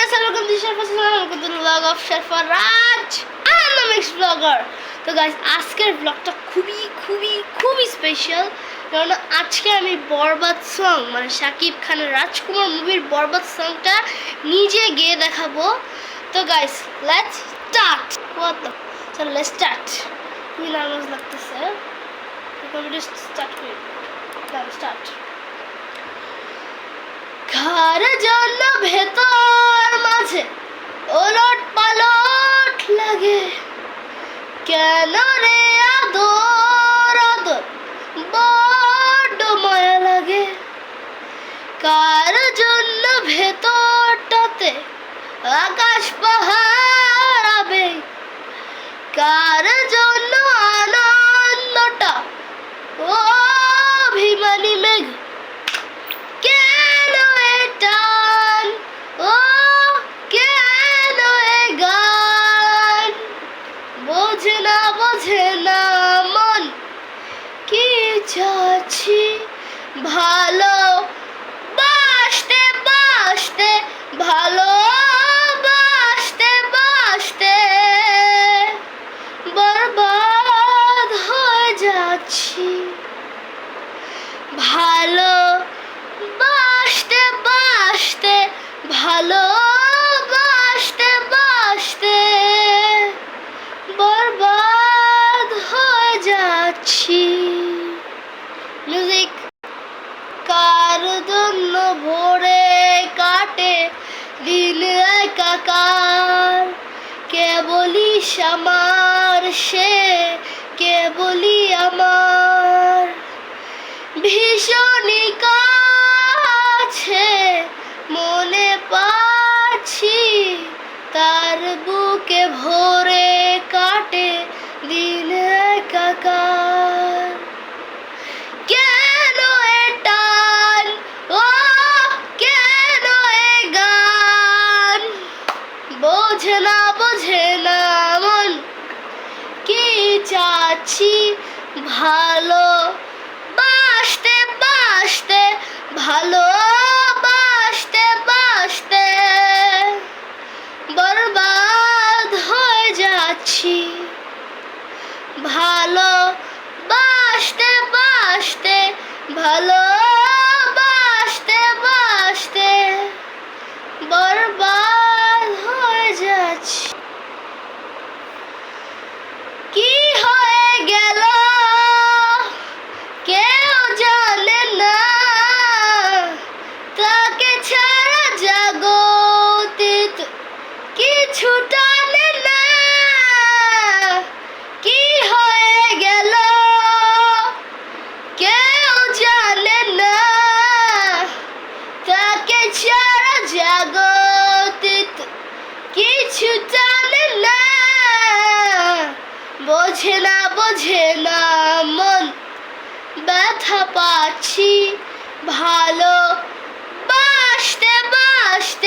guys, welcome to Sharfa's channel. Welcome to the vlog of Sharfaraj. I am the mixed vlogger. তো guys আজকের ব্লগটা খুবই special, কারণ আজকে আমি বরবাদ সং মানে শাকিব খানের রাজকুমার মুভির বরবাদ সংটা নিজে গেয়ে দেখাবো। তো গাইস লেটস স্টার্ট। চলো লেটস স্টার্ট। খুবই নার্ভাস লাগতেছে, কমেডি স্টার্ট করি। স্টার্ট। ঘর জন্য ভেতর মাঝে ওলট পালট লাগে, কেন রে আদর আদর বড্ড মায়া লাগে। কার জন্য ভেতরটাতে আকাশ পাহাড় আবেগ, কার জন্য আনন্দটা অভিমানী মেঘ। কেন এ টান ও কেন এ গান, বোঝে না মন কি চাচ্ছি। ভালো বাসতে বাসতে ভালো বাসতে বাসতে বরবাদ হয়ে যাচ্ছি। ভালো বাসতে বাসতে ভালো বাসতে বাসতে বরবাদ হয়ে যাচ্ছি। মিউজিক। কার জন্য ভোরে কাটে দিন একাকার, কে বলিস আমার সে কে বলি আমার। ভীষণই কাছে মনে পাচ্ছি, তার বুকে ভরে কাটে দিন একাকার। কেন এ টান ও কেন এ গান, বোঝে না মন কি চাচ্ছি। ভালো বাসতে বাসতে ভালো বাসতে বাসতে বরবাদ হয়ে যাচ্ছি। ভালো বাসতে বাসতে ভালো বাসতে বাসতে বরবাদ হয়ে যাচ্ছি। কি হয়ে গেল কেউ জানে না, তাকে ছাড়া জগতে কিছু টানে না। কি হয়ে গেল কেউ জানে না, তাকে ছাড়া জগতে কিছু টানে না। বোঝে না মন ব্যথা পাচ্ছি। ভালো বাসতে বাসতে